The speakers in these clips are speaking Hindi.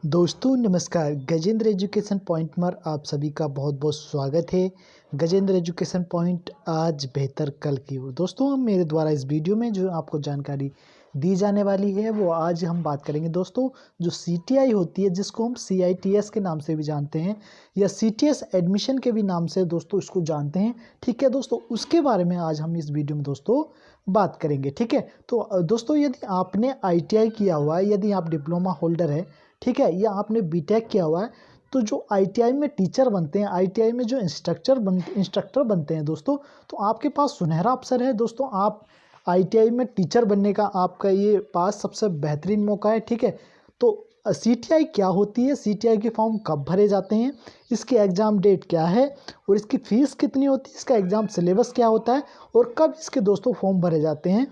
दोस्तों नमस्कार। गजेंद्र एजुकेशन पॉइंट में आप सभी का बहुत बहुत स्वागत है। गजेंद्र एजुकेशन पॉइंट आज बेहतर कल की ओर। दोस्तों मेरे द्वारा इस वीडियो में जो आपको जानकारी दी जाने वाली है वो आज हम बात करेंगे। दोस्तों जो सीटीआई होती है जिसको हम सीआईटीएस के नाम से भी जानते हैं या सीटीएस एडमिशन के भी नाम से दोस्तों इसको जानते हैं। ठीक है दोस्तों, उसके बारे में आज हम इस वीडियो में दोस्तों बात करेंगे। ठीक है, तो दोस्तों यदि आपने आईटीआई किया हुआ है, यदि आप डिप्लोमा होल्डर है, ठीक है, या आपने बीटेक किया हुआ है, तो जो आईटीआई में टीचर बनते हैं, आईटीआई में जो इंस्ट्रक्टर बनते हैं दोस्तों, तो आपके पास सुनहरा अवसर है दोस्तों। आप आईटीआई में टीचर बनने का आपका ये पास सबसे बेहतरीन मौका है। ठीक है, तो सीटीआई क्या होती है, सीटीआई के फॉर्म कब भरे जाते हैं, इसकी एग्ज़ाम डेट क्या है और इसकी फ़ीस कितनी होती है, इसका एग्ज़ाम सिलेबस क्या होता है और कब इसके दोस्तों फॉर्म भरे जाते हैं,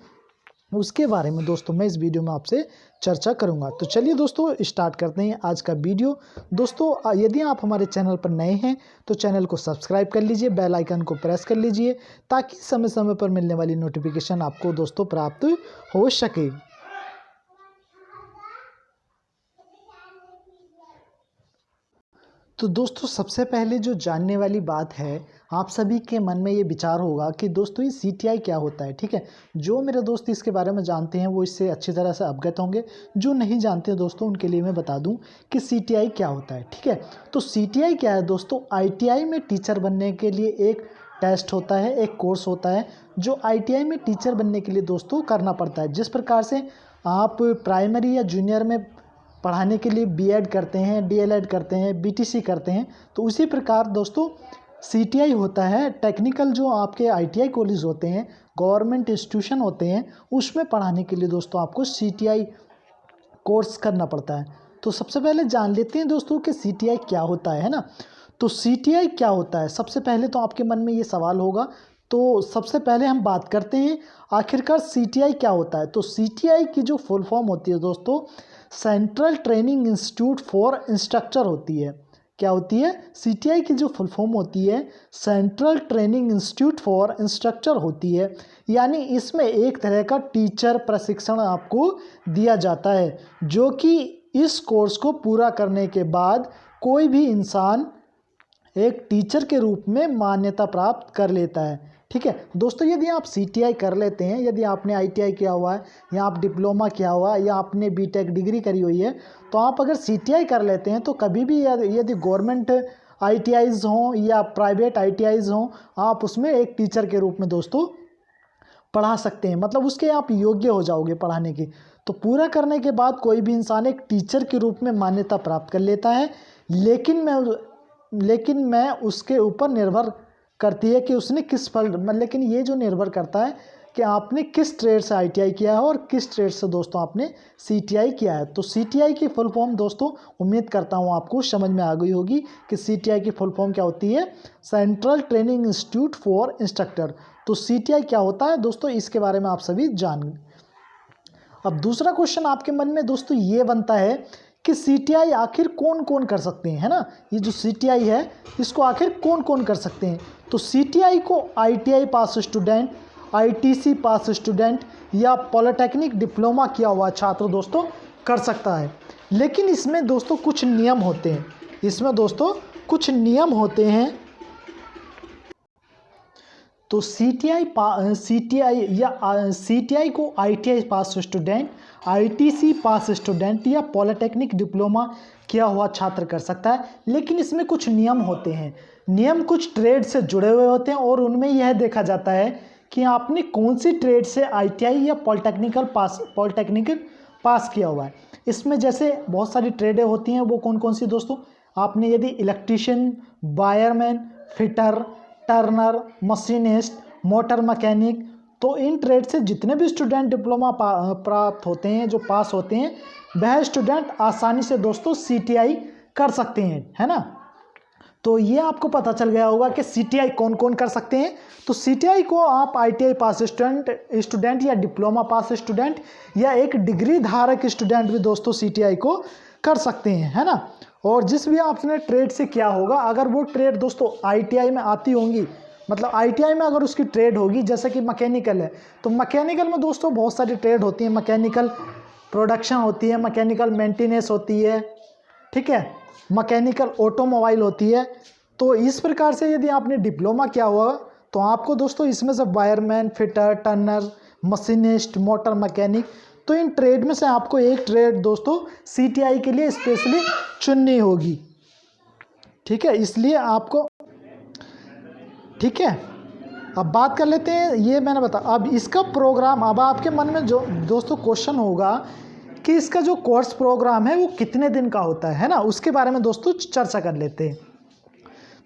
उसके बारे में दोस्तों मैं इस वीडियो में आपसे चर्चा करूंगा। तो चलिए दोस्तों स्टार्ट करते हैं आज का वीडियो। दोस्तों यदि आप हमारे चैनल पर नए हैं तो चैनल को सब्सक्राइब कर लीजिए, बेल आइकन को प्रेस कर लीजिए ताकि समय समय पर मिलने वाली नोटिफिकेशन आपको दोस्तों प्राप्त हो सके। तो दोस्तों सबसे पहले जो जानने वाली बात है, आप सभी के मन में ये विचार होगा कि दोस्तों ये सीटीआई क्या होता है। ठीक है, जो मेरे दोस्त इसके बारे में जानते हैं वो इससे अच्छी तरह से अवगत होंगे। जो नहीं जानते दोस्तों उनके लिए मैं बता दूं कि सीटीआई क्या होता है। ठीक है, तो सीटीआई क्या है दोस्तों, आईटीआई में टीचर बनने के लिए एक टेस्ट होता है, एक कोर्स होता है जो आईटीआई में टीचर बनने के लिए दोस्तों करना पड़ता है। जिस प्रकार से आप प्राइमरी या जूनियर में पढ़ाने के लिए बीएड करते हैं, डीएलएड करते हैं, बीटीसी करते हैं, तो उसी प्रकार दोस्तों सीटीआई होता है। टेक्निकल जो आपके आईटीआई कॉलेज होते हैं, गवर्नमेंट इंस्टीट्यूशन होते हैं, उसमें पढ़ाने के लिए दोस्तों आपको सीटीआई कोर्स करना पड़ता है। तो सबसे पहले जान लेते हैं दोस्तों कि सीटीआई क्या होता है ना। तो सीटीआई क्या होता है, सबसे पहले तो आपके मन में ये सवाल होगा। तो सबसे पहले हम बात करते हैं आखिरकार सीटीआई क्या होता है। तो सीटीआई की जो फुल फॉर्म होती है दोस्तों, central training institute for instructor होती है। क्या होती है, सीटीआई की जो फुल फॉर्म होती है central training institute for instructor होती है। यानी इसमें एक तरह का टीचर प्रशिक्षण आपको दिया जाता है, जो कि इस कोर्स को पूरा करने के बाद कोई भी इंसान एक टीचर के रूप में मान्यता प्राप्त कर लेता है। ठीक है दोस्तों, यदि आप सीटीआई कर लेते हैं, यदि आपने आईटीआई किया हुआ है या आप डिप्लोमा किया हुआ है या आपने बीटेक डिग्री करी हुई है, तो आप अगर सीटीआई कर लेते हैं तो कभी भी यदि गवर्नमेंट आईटीआईज़ हों या प्राइवेट आईटीआईज़ हों, आप उसमें एक टीचर के रूप में दोस्तों पढ़ा सकते हैं। मतलब उसके आप योग्य हो जाओगे पढ़ाने की। तो पूरा करने के बाद कोई भी इंसान एक टीचर के रूप में मान्यता प्राप्त कर लेता है। लेकिन मैं उसके ऊपर निर्भर करती है कि उसने किस फल लेकिन ये जो निर्भर करता है कि आपने किस ट्रेड से आईटीआई किया है और किस ट्रेड से दोस्तों आपने सीटीआई किया है। तो सीटीआई की फुल फॉर्म दोस्तों उम्मीद करता हूँ आपको समझ में आ गई होगी कि सीटीआई की फुल फॉर्म क्या होती है, central training institute for instructor. तो सीटीआई क्या होता है दोस्तों, इसके बारे में आप सभी जान। अब दूसरा क्वेश्चन आपके मन में दोस्तों ये बनता है कि सीटीआई आखिर कौन कौन कर सकते हैं, है ना। ये जो सीटीआई है इसको आखिर कौन कौन कर सकते हैं। तो सीटीआई को आईटीआई पास स्टूडेंट, आईटीसी पास स्टूडेंट या पॉलिटेक्निक डिप्लोमा किया हुआ छात्र दोस्तों कर सकता है। लेकिन इसमें दोस्तों कुछ नियम होते हैं, इसमें दोस्तों कुछ नियम होते हैं। तो सीटीआई को आईटीआई पास स्टूडेंट, आईटीसी पास स्टूडेंट या पॉलिटेक्निक डिप्लोमा किया हुआ छात्र कर सकता है। लेकिन इसमें कुछ नियम होते हैं, नियम कुछ ट्रेड से जुड़े हुए होते हैं और उनमें यह देखा जाता है कि आपने कौन सी ट्रेड से आईटीआई या पॉलिटेक्निकल पास किया हुआ है। इसमें जैसे बहुत सारी ट्रेडें होती हैं, वो कौन कौन सी दोस्तों, आपने यदि electrician, wireman, fitter, Turner, machinist, motor mechanic, तो इन ट्रेड से जितने भी स्टूडेंट डिप्लोमा प्राप्त होते हैं, जो पास होते हैं, वह स्टूडेंट आसानी से दोस्तों सीटीआई कर सकते हैं, है ना। तो ये आपको पता चल गया होगा कि सीटीआई कौन कौन कर सकते हैं। तो सीटीआई को आप आईटीआई पास स्टूडेंट या डिप्लोमा पास स्टूडेंट या एक डिग्री धारक स्टूडेंट भी दोस्तों सीटीआई को कर सकते हैं, है ना। और जिस भी आपने ट्रेड से किया होगा, अगर वो ट्रेड दोस्तों आईटीआई में आती होंगी, मतलब आईटीआई में अगर उसकी ट्रेड होगी, जैसे कि मैकेनिकल है, तो मैकेनिकल में दोस्तों बहुत सारी ट्रेड होती है। मैकेनिकल प्रोडक्शन होती है, मैकेनिकल मेंटेनेंस होती है, ठीक है, मैकेनिकल ऑटोमोबाइल होती है। तो इस प्रकार से यदि आपने डिप्लोमा किया हुआ तो आपको दोस्तों इसमें से wireman, fitter, Turner, machinist, motor mechanic, तो इन ट्रेड में से आपको एक ट्रेड दोस्तों सीटीआई के लिए स्पेशली चुननी होगी। ठीक है, इसलिए आपको, ठीक है, अब बात कर लेते हैं, ये मैंने बताया। अब इसका प्रोग्राम, अब आपके मन में जो दोस्तों क्वेश्चन होगा कि इसका जो कोर्स प्रोग्राम है वो कितने दिन का होता है ना, उसके बारे में दोस्तों चर्चा कर लेते हैं।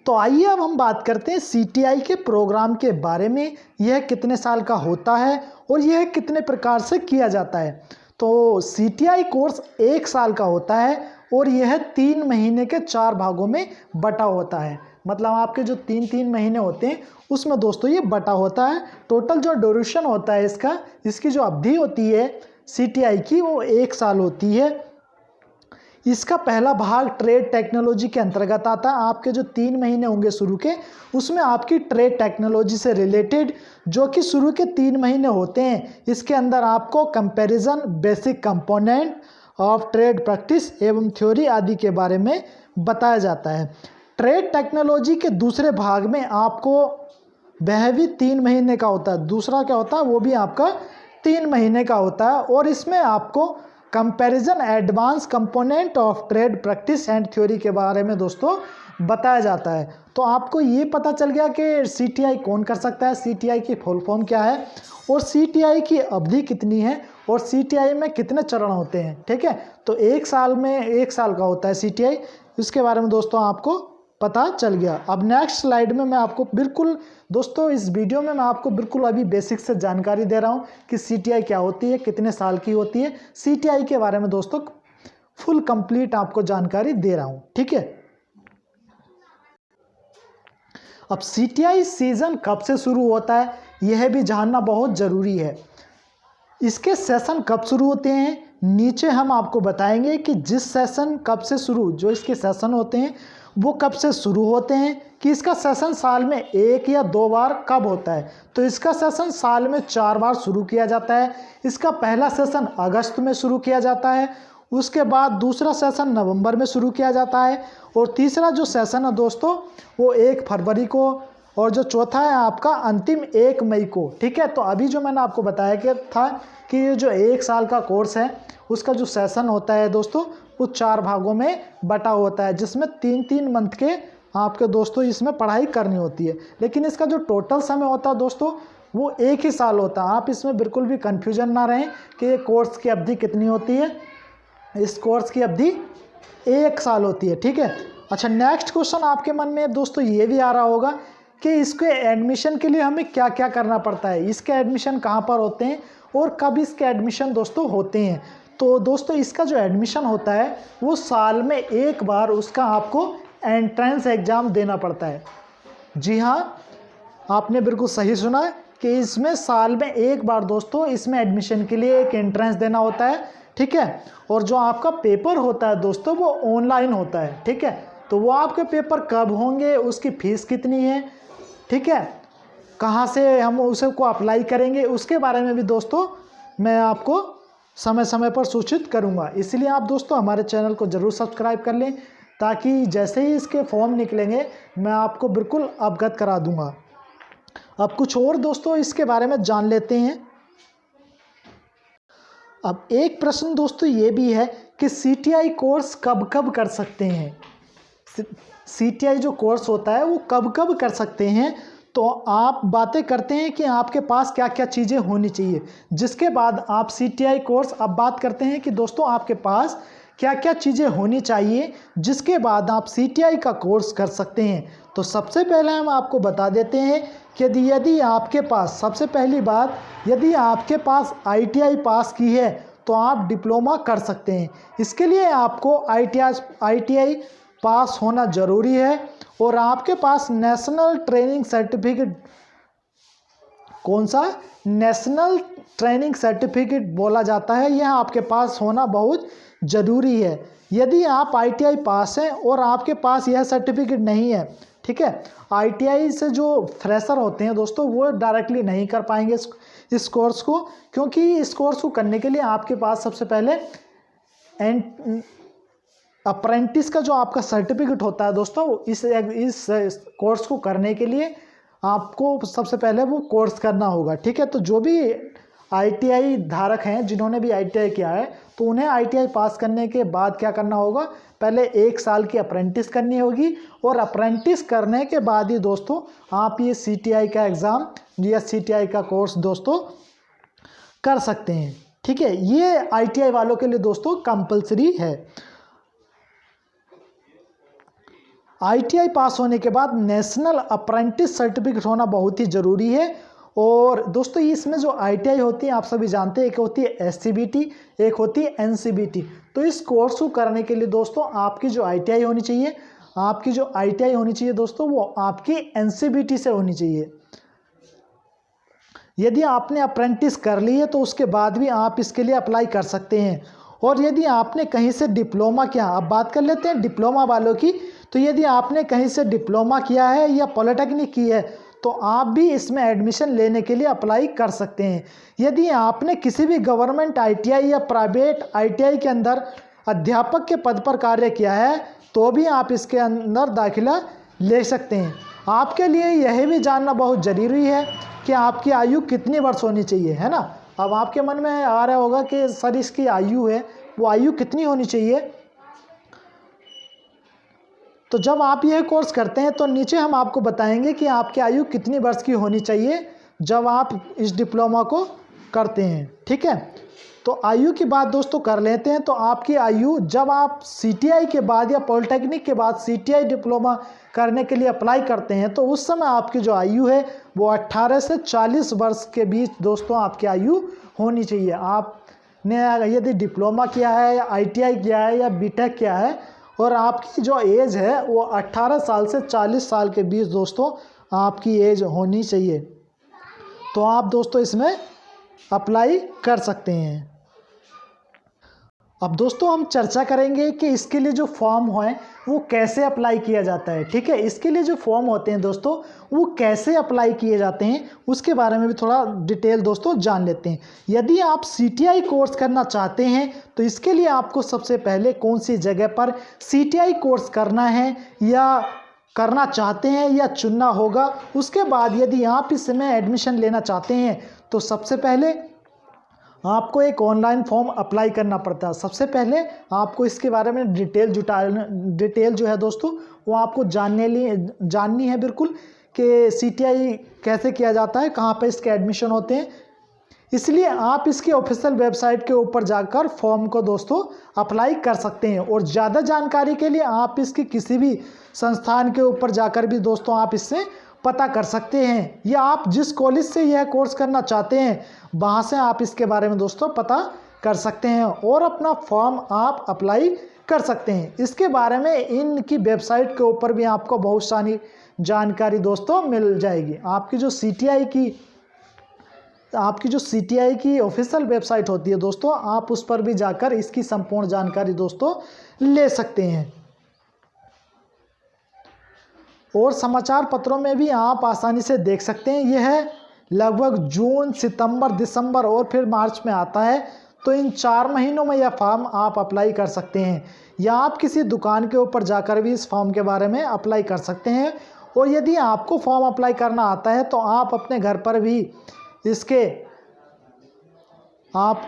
तो आइए अब हम बात करते हैं सीटीआई के प्रोग्राम के बारे में, यह कितने साल का होता है और यह कितने प्रकार से किया जाता है। तो सीटीआई कोर्स 1 साल का होता है और यह 3 महीने के 4 भागों में बटा होता है। मतलब आपके जो 3-3 महीने होते हैं उसमें दोस्तों ये बटा होता है। टोटल जो ड्यूरेशन होता है इसका, इसकी जो अवधि होती है सीटीआई की, वो 1 साल होती है। इसका पहला भाग ट्रेड टेक्नोलॉजी के अंतर्गत आता है। आपके जो 3 महीने होंगे शुरू के, उसमें आपकी ट्रेड टेक्नोलॉजी से रिलेटेड जो कि शुरू के 3 महीने होते हैं, इसके अंदर आपको comparison, basic component of trade practice एवं थ्योरी आदि के बारे में बताया जाता है। ट्रेड टेक्नोलॉजी के दूसरे भाग में आपको, वह भी 3 महीने का होता है, दूसरा क्या होता है वो भी आपका 3 महीने का होता है, और इसमें आपको comparison advance component of trade practice and theory के बारे में दोस्तों बताया जाता है। तो आपको ये पता चल गया कि सीटीआई कौन कर सकता है, सीटीआई की फुल फॉर्म क्या है और सीटीआई की अवधि कितनी है और सीटीआई में कितने चरण होते हैं। ठीक है, तो 1 साल में 1 साल का होता है सीटीआई, इसके बारे में दोस्तों आपको पता चल गया। अब नेक्स्ट स्लाइड में मैं आपको बिल्कुल दोस्तों, इस वीडियो में मैं आपको बिल्कुल अभी बेसिक से जानकारी दे रहा हूँ कि सीटीआई क्या होती है, कितने साल की होती है। सीटीआई के बारे में दोस्तों फुल कंप्लीट आपको जानकारी दे रहा हूँ। ठीक है, अब सीटीआई सीजन कब से शुरू होता है यह भी जानना बहुत ज़रूरी है। इसके सेशन कब शुरू होते हैं, नीचे हम आपको बताएंगे कि जिस सेशन कब से शुरू, जो इसके सेशन होते हैं वो कब से शुरू होते हैं, कि इसका सेशन साल में 1 या 2 बार कब होता है। तो इसका सेशन साल में 4 बार शुरू किया जाता है। इसका पहला सेशन अगस्त में शुरू किया जाता है, उसके बाद दूसरा सेशन नवंबर में शुरू किया जाता है, और तीसरा जो सेशन है दोस्तों वो 1 फरवरी को, और जो चौथा है आपका अंतिम 1 मई को। ठीक है, तो अभी जो मैंने आपको बताया कि था कि ये जो 1 साल का कोर्स है उसका जो सेशन होता है दोस्तों वो 4 भागों में बटा होता है, जिसमें 3-3 मंथ के आपके दोस्तों इसमें पढ़ाई करनी होती है। लेकिन इसका जो टोटल समय होता है दोस्तों वो 1 ही साल होता है। आप इसमें बिल्कुल भी कन्फ्यूजन ना रहें कि ये कोर्स की अवधि कितनी होती है। इस कोर्स की अवधि 1 साल होती है। ठीक है, अच्छा, नेक्स्ट क्वेश्चन आपके मन में दोस्तों ये भी आ रहा होगा कि इसके एडमिशन के लिए हमें क्या क्या करना पड़ता है, इसके एडमिशन कहाँ पर होते हैं और कब इसके एडमिशन दोस्तों होते हैं। तो दोस्तों इसका जो एडमिशन होता है वो साल में 1 बार उसका आपको एंट्रेंस एग्ज़ाम देना पड़ता है। जी हाँ, आपने बिल्कुल सही सुना है कि इसमें साल में 1 बार दोस्तों इसमें एडमिशन के लिए एक एंट्रेंस देना होता है। ठीक है, और जो आपका पेपर होता है दोस्तों वो ऑनलाइन होता है। ठीक है, तो वो आपके पेपर कब होंगे, उसकी फ़ीस कितनी है, ठीक है, कहाँ से हम उसे को अप्लाई करेंगे, उसके बारे में भी दोस्तों मैं आपको समय समय पर सूचित करूँगा। इसलिए आप दोस्तों हमारे चैनल को ज़रूर सब्सक्राइब कर लें, ताकि जैसे ही इसके फॉर्म निकलेंगे मैं आपको बिल्कुल अवगत करा दूँगा। अब कुछ और दोस्तों इसके बारे में जान लेते हैं। अब एक प्रश्न दोस्तों ये भी है कि सीटीआई कोर्स कब कब कर सकते हैं, सीटीआई जो कोर्स होता है वो कब कब कर सकते हैं। तो आप बातें करते हैं कि आपके पास क्या क्या चीज़ें होनी चाहिए, जिसके बाद आप सीटीआई कोर्स, अब बात करते हैं कि दोस्तों आपके पास क्या क्या चीज़ें होनी चाहिए जिसके बाद आप सीटीआई का कोर्स कर सकते हैं। तो सबसे पहले हम आपको बता देते हैं कि यदि आपके पास, सबसे पहली बात, यदि आपके पास आईटीआई पास की है तो आप डिप्लोमा कर सकते हैं। इसके लिए आपको आईटीआई पास होना ज़रूरी है, और आपके पास नेशनल ट्रेनिंग सर्टिफिकेट, कौन सा, नेशनल ट्रेनिंग सर्टिफिकेट बोला जाता है, यह आपके पास होना बहुत ज़रूरी है। यदि आप आईटीआई पास हैं और आपके पास यह सर्टिफिकेट नहीं है, ठीक है, आईटीआई से जो फ्रेशर होते हैं दोस्तों वो डायरेक्टली नहीं कर पाएंगे इस कोर्स को, क्योंकि इस कोर्स को करने के लिए आपके पास सबसे पहले अप्रेंटिस का जो आपका सर्टिफिकेट होता है दोस्तों, इस कोर्स को करने के लिए आपको सबसे पहले वो कोर्स करना होगा, ठीक है। तो जो भी आईटीआई धारक हैं, जिन्होंने भी आईटीआई किया है, तो उन्हें आईटीआई पास करने के बाद क्या करना होगा, पहले 1 साल की अप्रेंटिस करनी होगी, और अप्रेंटिस करने के बाद ही दोस्तों आप ये सीटीआई का एग्ज़ाम या सीटीआई का कोर्स दोस्तों कर सकते हैं, ठीक है। ये आईटीआई वालों के लिए दोस्तों कंपलसरी है। आईटीआई पास होने के बाद नेशनल अप्रेंटिस सर्टिफिकेट होना बहुत ही ज़रूरी है। और दोस्तों इसमें जो आईटीआई होती है आप सभी जानते हैं, एक होती है एससीबीटी, एक होती है एनसीबीटी। तो इस कोर्स को करने के लिए दोस्तों आपकी जो आईटीआई होनी चाहिए, आपकी जो आईटीआई होनी चाहिए दोस्तों, वो आपकी एनसीबीटी से होनी चाहिए। यदि आपने अप्रेंटिस कर ली है तो उसके बाद भी आप इसके लिए अप्लाई कर सकते हैं। और यदि आपने कहीं से डिप्लोमा किया, अब बात कर लेते हैं डिप्लोमा वालों की, तो यदि आपने कहीं से डिप्लोमा किया है या पॉलिटेक्निक की है तो आप भी इसमें एडमिशन लेने के लिए अप्लाई कर सकते हैं। यदि आपने किसी भी गवर्नमेंट आईटीआई या प्राइवेट आईटीआई के अंदर अध्यापक के पद पर कार्य किया है तो भी आप इसके अंदर दाखिला ले सकते हैं। आपके लिए यह भी जानना बहुत ज़रूरी है कि आपकी आयु कितनी वर्ष होनी चाहिए, है ना। अब आपके मन में आ रहा होगा कि सर इसकी आयु है, वो आयु कितनी होनी चाहिए। तो जब आप यह कोर्स करते हैं तो नीचे हम आपको बताएंगे कि आपकी आयु कितनी वर्ष की होनी चाहिए जब आप इस डिप्लोमा को करते हैं, ठीक है। तो आयु की बात दोस्तों कर लेते हैं। तो आपकी आयु जब आप सीटीआई के बाद या पॉलिटेक्निक के बाद सीटीआई डिप्लोमा करने के लिए अप्लाई करते हैं तो उस समय आपकी जो आयु है वो 18 से 40 वर्ष के बीच दोस्तों आपकी आयु होनी चाहिए। आपने यदि डिप्लोमा किया है या आईटीआई किया है या बीटेक किया है और आपकी जो एज है वो 18 साल से 40 साल के बीच दोस्तों आपकी एज होनी चाहिए, तो आप दोस्तों इसमें अप्लाई कर सकते हैं। अब दोस्तों हम चर्चा करेंगे कि इसके लिए जो फॉर्म है वो कैसे अप्लाई किया जाता है, ठीक है। इसके लिए जो फॉर्म होते हैं दोस्तों वो कैसे अप्लाई किए जाते हैं उसके बारे में भी थोड़ा डिटेल दोस्तों जान लेते हैं। यदि आप सीटीआई कोर्स करना चाहते हैं तो इसके लिए आपको सबसे पहले कौन सी जगह पर सीटीआई कोर्स करना है या करना चाहते हैं या चुनना होगा। उसके बाद यदि आप इसमें एडमिशन लेना चाहते हैं तो सबसे पहले आपको एक ऑनलाइन फॉर्म अप्लाई करना पड़ता है। सबसे पहले आपको इसके बारे में डिटेल जो है दोस्तों वो आपको जाननी है बिल्कुल कि सीटीआई कैसे किया जाता है, कहाँ पर इसके एडमिशन होते हैं। इसलिए आप इसकी ऑफिशियल वेबसाइट के ऊपर जाकर फॉर्म को दोस्तों अप्लाई कर सकते हैं। और ज़्यादा जानकारी के लिए आप इसके किसी भी संस्थान के ऊपर जाकर भी दोस्तों आप इससे पता कर सकते हैं, या आप जिस कॉलेज से यह कोर्स करना चाहते हैं वहाँ से आप इसके बारे में दोस्तों पता कर सकते हैं और अपना फॉर्म आप अप्लाई कर सकते हैं। इसके बारे में इनकी वेबसाइट के ऊपर भी आपको बहुत सारी जानकारी दोस्तों मिल जाएगी। आपकी जो सीटीआई की ऑफिशियल वेबसाइट होती है दोस्तों, आप उस पर भी जाकर इसकी संपूर्ण जानकारी दोस्तों ले सकते हैं। और समाचार पत्रों में भी आप आसानी से देख सकते हैं। यह लगभग जून, सितंबर, दिसंबर और फिर मार्च में आता है। तो इन 4 महीनों में यह फॉर्म आप अप्लाई कर सकते हैं, या आप किसी दुकान के ऊपर जाकर भी इस फॉर्म के बारे में अप्लाई कर सकते हैं। और यदि आपको फॉर्म अप्लाई करना आता है तो आप अपने घर पर भी आप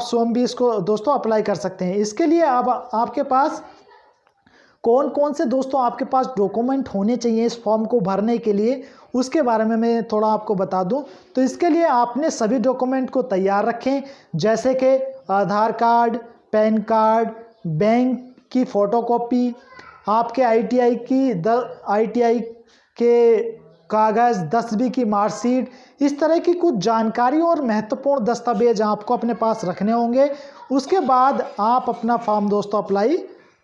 स्वयं भी इसको दोस्तों अप्लाई कर सकते हैं। इसके लिए अब आपके पास कौन कौन से दोस्तों आपके पास डॉक्यूमेंट होने चाहिए इस फॉर्म को भरने के लिए, उसके बारे में मैं थोड़ा आपको बता दूं। तो इसके लिए आपने सभी डॉक्यूमेंट को तैयार रखें, जैसे कि आधार कार्ड, पैन कार्ड, बैंक की फ़ोटोकॉपी, आपके आईटीआई के कागज़, 10वीं की मार्कशीट, इस तरह की कुछ जानकारी और महत्वपूर्ण दस्तावेज आपको अपने पास रखने होंगे। उसके बाद आप अपना फॉर्म दोस्तों अप्लाई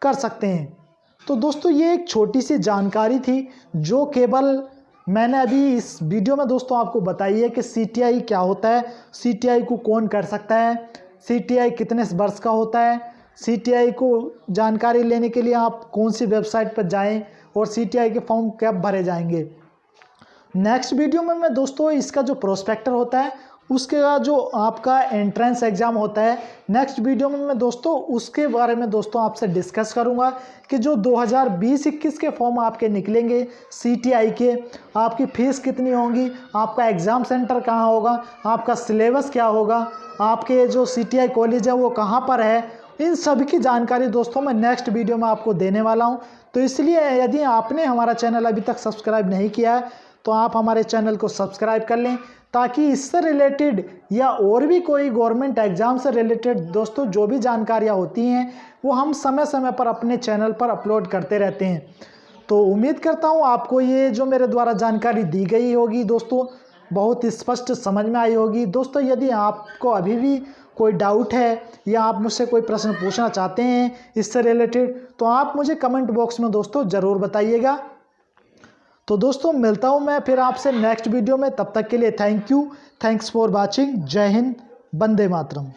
कर सकते हैं। तो दोस्तों ये एक छोटी सी जानकारी थी जो केवल मैंने अभी इस वीडियो में दोस्तों आपको बताई है कि सीटीआई क्या होता है, सीटीआई को कौन कर सकता है, सीटीआई कितने वर्ष का होता है, सीटीआई को जानकारी लेने के लिए आप कौन सी वेबसाइट पर जाएं और सीटीआई के फॉर्म कब भरे जाएंगे। नेक्स्ट वीडियो में मैं दोस्तों इसका जो प्रोस्पेक्टर होता है उसके बाद जो आपका एंट्रेंस एग्ज़ाम होता है, नेक्स्ट वीडियो में मैं दोस्तों उसके बारे में दोस्तों आपसे डिस्कस करूंगा कि जो 2020-21 के फॉर्म आपके निकलेंगे सीटीआई के, आपकी फ़ीस कितनी होगी, आपका एग्ज़ाम सेंटर कहाँ होगा, आपका सिलेबस क्या होगा, आपके जो सीटीआई कॉलेज है वो कहाँ पर है, इन सभी की जानकारी दोस्तों मैं नेक्स्ट वीडियो में आपको देने वाला हूँ। तो इसलिए यदि आपने हमारा चैनल अभी तक सब्सक्राइब नहीं किया है तो आप हमारे चैनल को सब्सक्राइब कर लें, ताकि इससे रिलेटेड या और भी कोई गवर्नमेंट एग्ज़ाम से रिलेटेड दोस्तों जो भी जानकारियाँ होती हैं वो हम समय समय पर अपने चैनल पर अपलोड करते रहते हैं। तो उम्मीद करता हूँ आपको ये जो मेरे द्वारा जानकारी दी गई होगी दोस्तों बहुत स्पष्ट समझ में आई होगी। दोस्तों यदि आपको अभी भी कोई डाउट है या आप मुझसे कोई प्रश्न पूछना चाहते हैं इससे रिलेटेड तो आप मुझे कमेंट बॉक्स में दोस्तों ज़रूर बताइएगा। तो दोस्तों मिलता हूँ मैं फिर आपसे नेक्स्ट वीडियो में, तब तक के लिए thank you, thanks for watching. जय हिंद, वंदे मातरम।